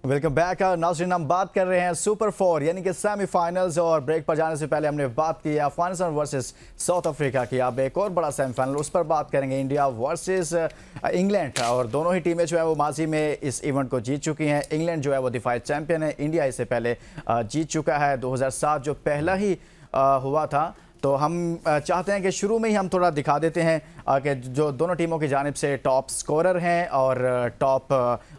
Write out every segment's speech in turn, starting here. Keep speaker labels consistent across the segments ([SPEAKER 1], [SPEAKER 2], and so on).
[SPEAKER 1] Welcome back नाज़रीन, हम बात कर रहे हैं सुपर 4 यानी कि सेमीफाइनल्स। और ब्रेक पर जाने से पहले हमने बात की अफगानिस्तान वर्सेस साउथ अफ्रीका की। अब एक और बड़ा सेमीफाइनल, उस पर बात करेंगे, इंडिया वर्सेस इंग्लैंड। और दोनों ही टीमें जो है वो माजी में इस इवेंट को जीत चुकी हैं। इंग्लैंड जो है वो डिफाइड चैंपियन है, इंडिया इससे पहले जीत चुका है 2007 जो पहला ही हुआ था। तो हम चाहते हैं कि शुरू में ही हम थोड़ा दिखा देते हैं कि जो दोनों टीमों की जानिब से टॉप स्कोरर हैं और टॉप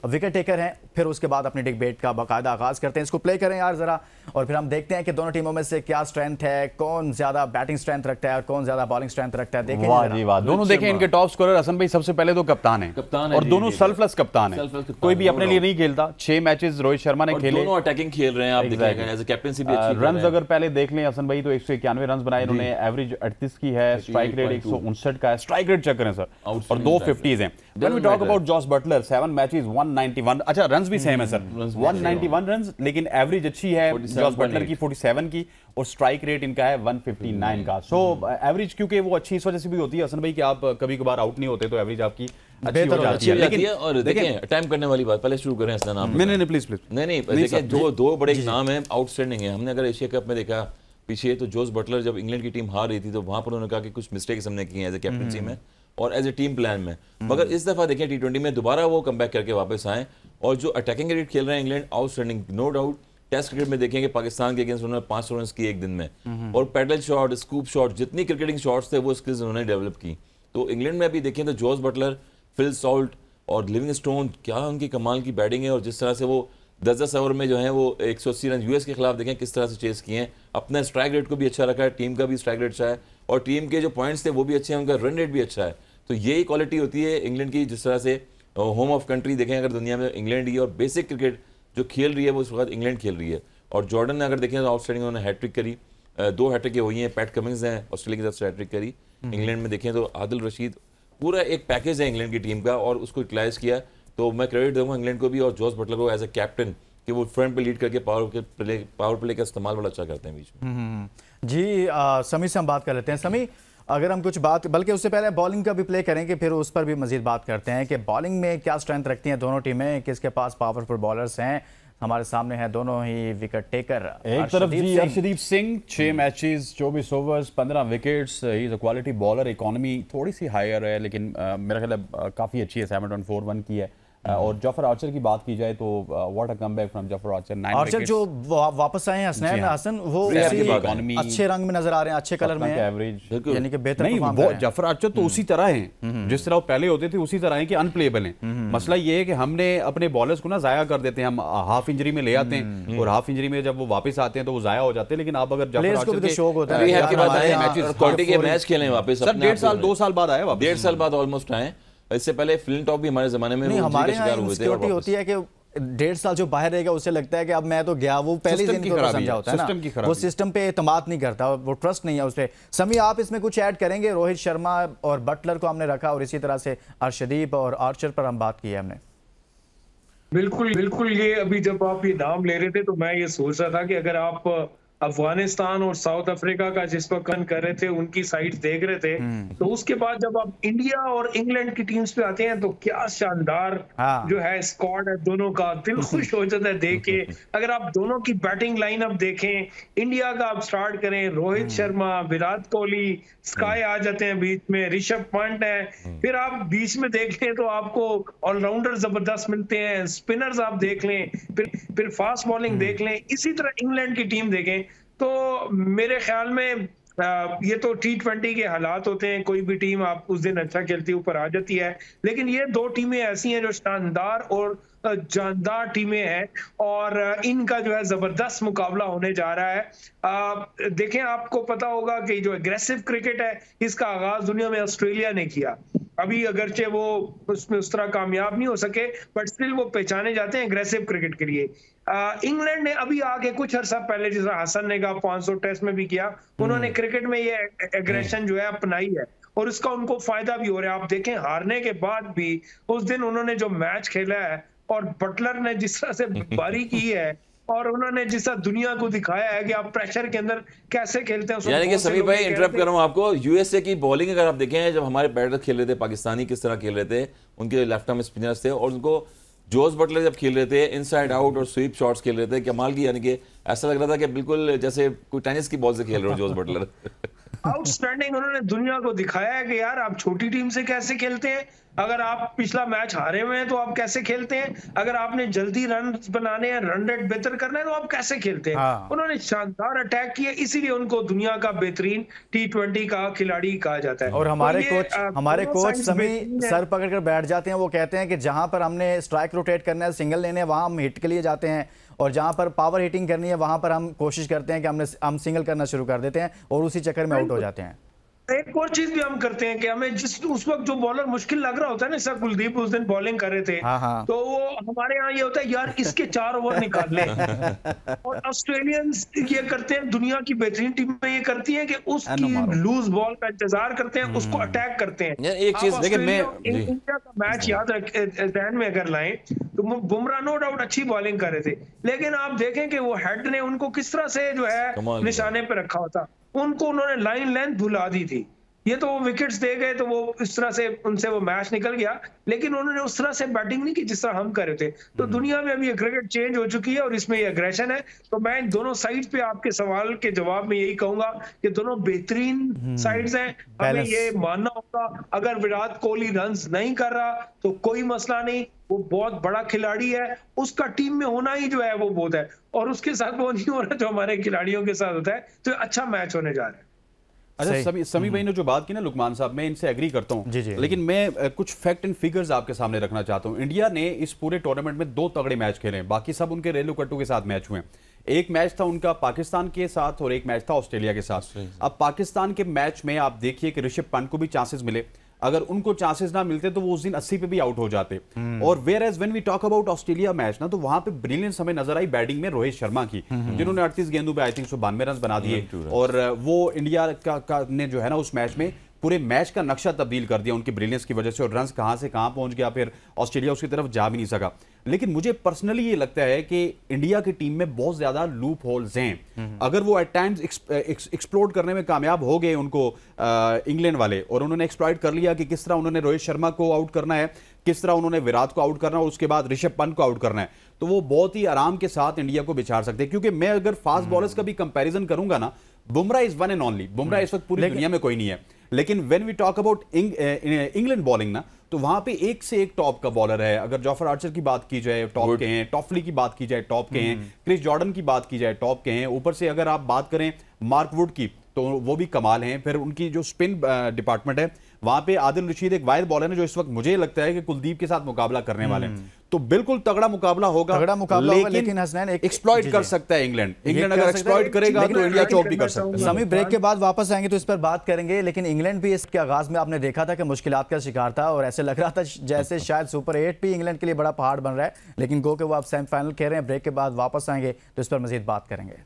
[SPEAKER 1] विकेट टेकर हैं, फिर उसके बाद अपनी डिबेट का बाकायदा आगाज़ करते हैं। इसको प्ले करें यार ज़रा, और फिर हम देखते हैं कि दोनों टीमों में से क्या स्ट्रेंथ है, कौन ज़्यादा बैटिंग स्ट्रेंथ रखता है और कौन ज़्यादा बॉलिंग स्ट्रेंथ रखता है। देखें
[SPEAKER 2] वाह जी वाह, दोनों देखें इनके टॉप स्कोरर। हसन भाई सबसे पहले तो कप्तान है और दोनों सेल्फलेस कप्तान है, कोई भी अपने लिए नहीं खेलता। 6 मैचेस रोहित शर्मा ने खेले,
[SPEAKER 3] दोनों अटैकिंग खेल रहे हैं। आप देखेंगे एज अ कैप्टनसी भी अच्छी
[SPEAKER 2] रन अगर पहले देख लें हसन भाई तो 191 रन बनाए इन्होंने, एवरेज 38 की है, स्ट्राइक रेट 159 का है, स्ट्राइक रेट चेक करें सर, और 2 50s हैं। When we talk about Jos Buttler 7 matches 191, अच्छा रन्स भी सेम है सर, 191 रन्स, लेकिन एवरेज अच्छी है जॉस बटलर की 47 की, और स्ट्राइक रेट इनका है 159 का। सो एवरेज क्योंकि वो अच्छी इस वजह से भी होती है हसन भाई कि आप कभी कभार आउट नहीं होते तो एवरेज आपकी अच्छी हो जाती है।
[SPEAKER 3] लेकिन और देखें टाइम करने वाली बात पहले शुरू करें हसन आप।
[SPEAKER 2] नहीं प्लीज
[SPEAKER 3] नहीं देखिए, जो दो बड़े नाम हैं आउटस्टैंडिंग है। हमने अगर एशिया कप में देखा पीछे तो जोस बटलर जब इंग्लैंड की टीम हार रही थी तो वहां पर उन्होंने कहा कि कुछ मिस्टेक्स हमने की हैं एज ए कैप्टनसी में और एज ए टीम प्लान में। मगर इस दफा देखें T20 में दोबारा वो कमबैक करके वापस आए और जो अटैकिंग क्रिकेट खेल रहे हैं England, outstanding no doubt. Test cricket में देखेंगे पाकिस्तान के अगेंस्ट उन्होंने 500 रन किए एक दिन में, और पैडल शॉट, स्कूप शॉट, जितनी क्रिकेटिंग शॉट्स थे वो स्किल्स उन्होंने डेवलप की। तो इंग्लैंड में अभी देखें तो जोस बटलर, फिल सॉल्ट और लिविंगस्टोन, क्या उनकी कमाल की बैटिंग है। और जिस तरह से वो 10-10 ओवर में जो है वो 180 रन यूएस के खिलाफ देखें किस तरह से चेस किए हैं। अपना स्ट्राइक रेट को भी अच्छा रखा है, टीम का भी स्ट्राइक रेट अच्छा है और टीम के जो पॉइंट्स थे वो भी अच्छे हैं, उनका रन रेट भी अच्छा है। तो यही क्वालिटी होती है इंग्लैंड की। जिस तरह से होम ऑफ कंट्री देखें अगर दुनिया में इंग्लैंड ही, और बेसिक क्रिकेट जो खेल रही है वो इस वक्त इंग्लैंड खेल रही है। और जॉर्डन ने अगर देखें तो आउटस्टैंडिंग उन्होंने हैट्रिक करी, 2 हैट्रिकें हुई हैं। पैट कमिंस हैं ऑस्ट्रेलिया की तरफ से हैट्रिक करी। इंग्लैंड में देखें तो आदिल रशीद, पूरा एक पैकेज है इंग्लैंड की टीम का और उसको यूटिलाइज किया। तो मैं क्रेडिट दूंगा इंग्लैंड को भी और जॉस बटलर को एज ए कैप्टन कि वो फ्रंट पे लीड करके पावर प्ले का इस्तेमाल बड़ा अच्छा करते हैं बीच में।
[SPEAKER 1] जी समी से हम बात कर लेते हैं। समी, अगर हम कुछ बात, बल्कि उससे पहले बॉलिंग का भी प्ले करेंगे, फिर उस पर भी मजीद बात करते हैं कि बॉलिंग में क्या स्ट्रेंथ रखती हैं दोनों टीमें, किसके पास पावरफुल बॉलर्स हैं। हमारे सामने हैं दोनों ही विकेट टेकर।
[SPEAKER 2] एक तरफ जी Arshdeep Singh, 6 matches 24 overs 15 wickets, he is a quality bowler. Economy थोड़ी सी हायर है लेकिन मेरा ख्याल है काफ़ी अच्छी है, 7.41 की है। और जफर आर्चर की बात की जाए तो what a comeback from Zafar Archer. 9
[SPEAKER 1] Archer जो वापस आए हैं हसनैन हसन, वो अच्छे रंग में नजर आ रहे हैं, अच्छे कलर में है,
[SPEAKER 2] एवरेज
[SPEAKER 1] यानी कि बेहतर
[SPEAKER 2] नहीं। वो जफर आर्चर तो उसी तरह हैं जिस तरह वो पहले होते थे, उसी तरह हैं कि अनप्लेएबल हैं। मसला ये है कि हमने अपने बॉलर्स को ना जाया कर देते हैं, हम हाफ इंजरी में ले आते हैं और हाफ इंजरी में जब वो वापस आते हैं तो वो जाया हो जाते हैं। लेकिन आप अगर जफर आर्चर के
[SPEAKER 1] शौक होता है
[SPEAKER 3] मैच खेलें वापस
[SPEAKER 2] 1.5 साल 2 साल बाद आए,
[SPEAKER 3] 1.5 साल बाद ऑलमोस्ट आए। इससे पहले फ्लिंटॉप भी हमारे जमाने में
[SPEAKER 1] हमारे शिकार हुए थे। होती है कि 1.5 साल जो बाहर रहेगा उसे लगता है कि अब मैं तो गया, वो पहले दिन को समझा होता है ना, वो सिस्टम पे एतमाद नहीं करता, वो ट्रस्ट नहीं है उस पर। समी, आप इसमें कुछ ऐड करेंगे? रोहित शर्मा और बटलर को हमने रखा और इसी तरह से अर्शदीप और आर्चर पर हम बात की है हमने।
[SPEAKER 4] बिल्कुल ये अभी जब आप ये नाम ले रहे थे तो मैं ये सोच रहा था कि अगर आप अफगानिस्तान और साउथ अफ्रीका का जिस पर कर रहे थे, उनकी साइड देख रहे थे, तो उसके बाद जब आप इंडिया और इंग्लैंड की टीम्स पे आते हैं तो क्या शानदार जो है स्क्वाड है दोनों का, दिल खुश हो जाता है देख के। अगर आप दोनों की बैटिंग लाइनअप देखें, इंडिया का आप स्टार्ट करें, रोहित शर्मा, विराट कोहली, स्काई आ जाते हैं बीच में, ऋषभ पंत है, फिर आप बीच में देख लें तो आपको ऑलराउंडर जबरदस्त मिलते हैं, स्पिनर्स आप देख लें, फिर फास्ट बॉलिंग देख लें, इसी तरह इंग्लैंड की टीम देखें। तो मेरे ख्याल में ये तो T20 के हालात होते हैं, कोई भी टीम आप उस दिन अच्छा खेलती है ऊपर आ जाती है, लेकिन ये 2 टीमें ऐसी हैं जो शानदार और जानदार टीमें हैं और इनका जो है जबरदस्त मुकाबला होने जा रहा है। देखें, आपको पता होगा कि जो एग्रेसिव क्रिकेट है इसका आगाज दुनिया में ऑस्ट्रेलिया ने किया। अभी अगरचे वो उसमें उस तरह कामयाब नहीं हो सके, बट स्टिल वो पहचाने जाते हैं एग्रेसिव क्रिकेट के लिए। इंग्लैंड ने अभी आगे कुछ अर्सा पहले, जैसा हसन ने कहा 500 टेस्ट में भी किया, उन्होंने क्रिकेट में ये एग्रेशन जो है अपनाई है और उसका उनको फायदा भी हो रहा है। आप देखें हारने के बाद भी उस दिन उन्होंने जो मैच खेला है और बटलर ने जिस तरह से बारी की है और उन्होंने जिस तरह दुनिया को दिखाया है कि आप प्रेशर के अंदर कैसे खेलते हैं।
[SPEAKER 3] यानी कि सभी भाई इंटरप्ट कर रहा हूं आपको, यूएसए की बॉलिंग अगर आप देखें, जब हमारे बैटर खेल रहे थे पाकिस्तानी किस तरह खेल रहे थे, उनके लेफ्ट आर्म स्पिनर्स थे और उनको जोस बटलर जब खेल रहे थे इनसाइड आउट और स्वीप शॉट्स खेल रहे थे कमाल की, यानी कि ऐसा लग रहा था कि बिल्कुल जैसे कोई टेनिस की बॉल से खेल रहे हो जोस बटलर।
[SPEAKER 4] आउटस्टैंडिंग उन्होंने दुनिया को दिखाया है कि यार आप छोटी टीम से कैसे खेलते हैं, अगर आप पिछला मैच हारे हुए हैं तो आप कैसे खेलते हैं, अगर आपने जल्दी रन बनाने हैं, रन रेट बेहतर करना है तो आप कैसे खेलते हैं।
[SPEAKER 1] हाँ।
[SPEAKER 4] उन्होंने शानदार अटैक किया, इसीलिए उनको दुनिया का बेहतरीन T20 का खिलाड़ी कहा जाता है।
[SPEAKER 1] और हमारे
[SPEAKER 4] तो ये,
[SPEAKER 1] हमारे
[SPEAKER 4] दोनों
[SPEAKER 1] कोच
[SPEAKER 4] sides
[SPEAKER 1] सभी
[SPEAKER 4] बेहतरीन है।
[SPEAKER 1] सर पकड़ कर बैठ जाते हैं। वो कहते हैं कि जहां पर हमने स्ट्राइक रोटेट करना है, सिंगल लेने हैं, वहां हम हिट के लिए जाते हैं, और जहां पर पावर हिटिंग करनी है वहां पर हम कोशिश करते हैं कि हम सिंगल करना शुरू कर देते हैं और उसी चक्कर में आउट हो जाते हैं।
[SPEAKER 4] एक और चीज भी हम करते हैं कि हमें उस वक्त जो बॉलर मुश्किल लग रहा होता है ना, सर कुलदीप उस दिन बॉलिंग कर रहे थे,
[SPEAKER 1] हाँ, हाँ।
[SPEAKER 4] तो वो हमारे यहाँ ये होता है यार इसके 4 ओवर निकाल ले। और ऑस्ट्रेलियंस ये करते हैं, दुनिया की बेहतरीन टीमें ये करती हैं कि उसकी लूज बॉल का इंतजार करते हैं, उसको अटैक करते हैं।
[SPEAKER 3] यार एक चीज
[SPEAKER 2] देखिए, मैं
[SPEAKER 4] इंडिया का मैच याद ध्यान में अगर लाएं तो बुमराह नो डाउट अच्छी बॉलिंग कर रहे थे, लेकिन आप देखें कि वो हेड ने उनको किस तरह से जो है निशाने पे रखा होता, उनको उन्होंने लाइन लेंथ भुला दी थी। ये तो वो विकेट्स दे गए तो वो इस तरह से उनसे वो मैच निकल गया, लेकिन उन्होंने उस तरह से बैटिंग नहीं की जिस तरह हम कर रहे थे। तो दुनिया में अभी क्रिकेट चेंज हो चुकी है और इसमें ये एग्रेशन है। तो मैं इन दोनों साइड पे आपके सवाल के जवाब में यही कहूंगा कि दोनों बेहतरीन साइड्स हैं। हमें ये मानना होगा अगर विराट कोहली रन्स नहीं कर रहा तो कोई मसला नहीं, वो बहुत बड़ा खिलाड़ी है, उसका टीम में होना ही जो है वो बहुत है, और उसके साथ वो नहीं हो रहा जो हमारे खिलाड़ियों के साथ होता है। तो अच्छा मैच होने जा रहा है।
[SPEAKER 2] अच्छा, समी भाई ने जो बात की ना लुकमान साहब, मैं इनसे एग्री करता हूं, लेकिन मैं कुछ फैक्ट एंड फिगर्स आपके सामने रखना चाहता हूं। इंडिया ने इस पूरे टूर्नामेंट में 2 तगड़े मैच खेले, बाकी सब उनके रेलू कट्टू के साथ मैच हुए। एक मैच था उनका पाकिस्तान के साथ और एक मैच था ऑस्ट्रेलिया के साथ। अब पाकिस्तान के मैच में आप देखिए कि ऋषभ पंत को भी चांसेस मिले, अगर उनको चांसेस ना मिलते तो वो उस दिन 80 पे भी आउट हो जाते। और whereas when we talk about Australia match ना, तो वहां पे ब्रिलियंस हमें नजर आई बैटिंग में रोहित शर्मा की, जिन्होंने 38 गेंदों पे आई थिंक 192 रन बना दिए, और वो इंडिया का ने जो है ना उस मैच में पूरे मैच का नक्शा तब्दील कर दिया उनकी ब्रिलियंस की वजह से, और रन्स कहां से कहां पहुंच गया, फिर ऑस्ट्रेलिया उसकी तरफ जा भी नहीं सका। लेकिन मुझे पर्सनली ये लगता है कि इंडिया की टीम में बहुत ज्यादा लूप होल्स हैं। अगर वो एट टाइम्स एक्सप्लोर करने में कामयाब हो गए उनको इंग्लैंड वाले, और उन्होंने एक्सप्लॉइट कर लिया कि किस तरह उन्होंने रोहित शर्मा को आउट करना है, किस तरह उन्होंने विराट को आउट करना है और उसके बाद ऋषभ पंत को आउट करना है, तो वो बहुत ही आराम के साथ इंडिया को बिछाड़ सकते हैं। क्योंकि मैं अगर फास्ट बॉलर्स का भी कंपैरिजन करूंगा ना, Bumrah is one and only, Bumrah इस वक्त पूरी दुनिया में कोई नहीं है। लेकिन when we talk about England bowling ना, तो वहां पे एक से एक टॉप का बॉलर है। अगर जॉफर आर्चर की बात की जाए टॉप के हैं, टॉफली की बात की जाए टॉप के हैं, क्रिस जॉर्डन की बात की जाए टॉप के हैं, ऊपर से अगर आप बात करें मार्क वुड की तो वो भी कमाल हैं। फिर उनकी जो स्पिन डिपार्टमेंट है वहां पे आदिल रशीद एक वाइड बॉलर है जो इस वक्त मुझे लगता है कि कुलदीप के साथ मुकाबला करने वाले हैं। तो बिल्कुल तगड़ा मुकाबला होगा, लेकिन हसनैन एक्सप्लॉइट कर सकता है इंग्लैंड अगर एक्सप्लॉइट करेगा तो इंडिया चौक भी कर सकता है।
[SPEAKER 1] समी ब्रेक के बाद वापस आएंगे तो इस पर बात करेंगे, लेकिन इंग्लैंड भी इसके आगाज में आपने देखा था कि मुश्किलात का शिकार था और ऐसे लग रहा था जैसे शायद सुपर 8 भी इंग्लैंड के लिए बड़ा पहाड़ बन रहा है, लेकिन गो के वो आप सेमीफाइनल कह रहे हैं। ब्रेक के बाद वापस आएंगे तो इस पर मजीद बात करेंगे।